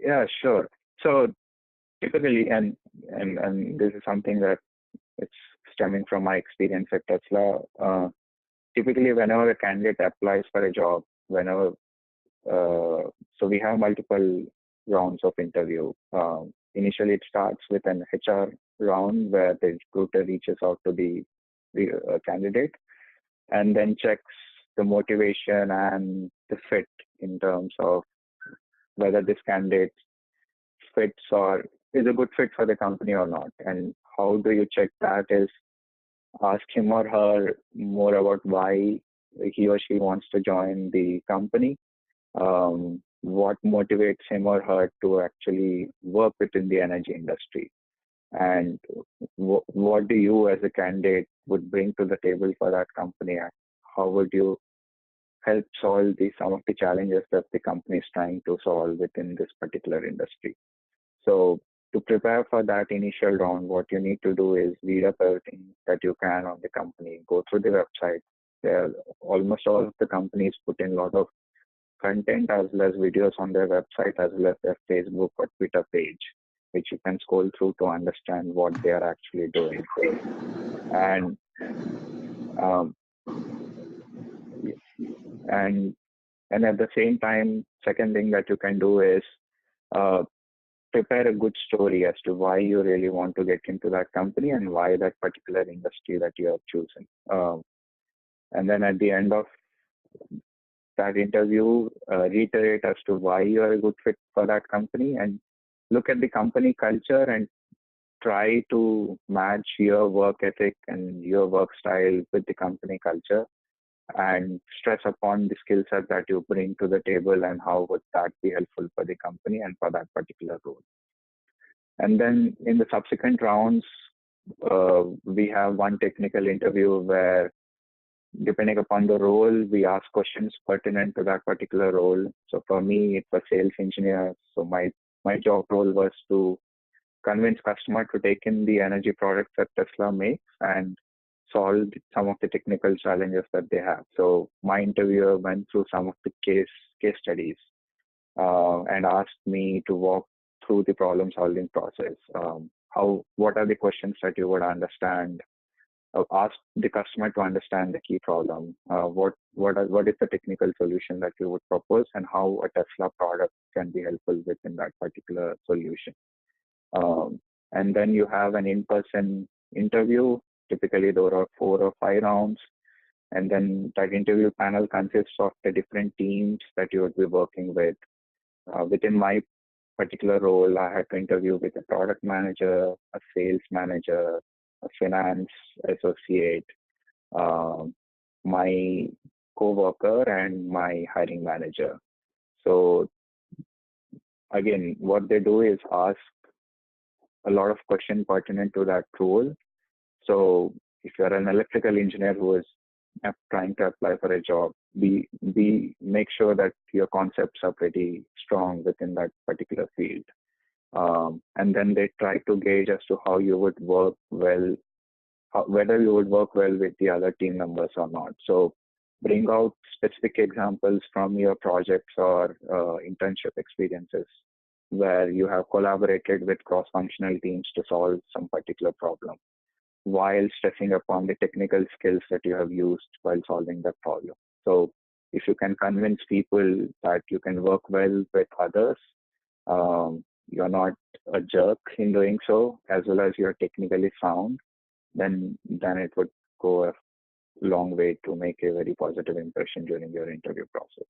Yeah, sure. So typically, and this is something that it's stemming from my experience at Tesla. Typically, whenever a candidate applies for a job, whenever so we have multiple rounds of interview. Initially, it starts with an HR round where the recruiter reaches out to the candidate and then checks the motivation and the fit in terms of whether this candidate fits or is a good fit for the company or not. And how do you check that is ask him or her more about why he or she wants to join the company, what motivates him or her to actually work within the energy industry, and what do you as a candidate would bring to the table for that company, and how would you help solve some of the challenges that the company is trying to solve within this particular industry. So to prepare for that initial round, what you need to do is read up everything that you can on the company, go through the website. There, almost all of the companies put in a lot of content as well as videos on their website as well as their Facebook or Twitter page, which you can scroll through to understand what they are actually doing. And um, and and at the same time, second thing that you can do is uh, prepare a good story as to why you really want to get into that company and why that particular industry that you have chosen. And then at the end of that interview, reiterate as to why you are a good fit for that company and look at the company culture and try to match your work ethic and your work style with the company culture and stress upon the skill set that you bring to the table and how would that be helpful for the company and for that particular role. And then in the subsequent rounds, we have one technical interview where, depending upon the role, we ask questions pertinent to that particular role. So for me, it was sales engineer. So my job role was to convince customer to take in the energy products that Tesla makes and solve some of the technical challenges that they have. So my interviewer went through some of the case studies and asked me to walk through the problem solving process. What are the questions that you would understand? Ask the customer to understand the key problem. What is the technical solution that you would propose, and how a Tesla product can be helpful within that particular solution. And then you have an in-person interview. Typically, there are 4 or 5 rounds. And then that interview panel consists of the different teams that you would be working with. Within my particular role, I had to interview with a product manager, a sales manager, a finance associate, my co-worker, and my hiring manager. So again, what they do is ask a lot of questions pertinent to that role. So if you're an electrical engineer who is trying to apply for a job, make sure that your concepts are pretty strong within that particular field. And then they try to gauge as to how you would work well, whether you would work well with the other team members or not. So bring out specific examples from your projects or internship experiences where you have collaborated with cross-functional teams to solve some particular problem, while stressing upon the technical skills that you have used while solving that problem. So if you can convince people that you can work well with others, you're not a jerk in doing so, as well as you're technically sound, then it would go a long way to make a very positive impression during your interview process.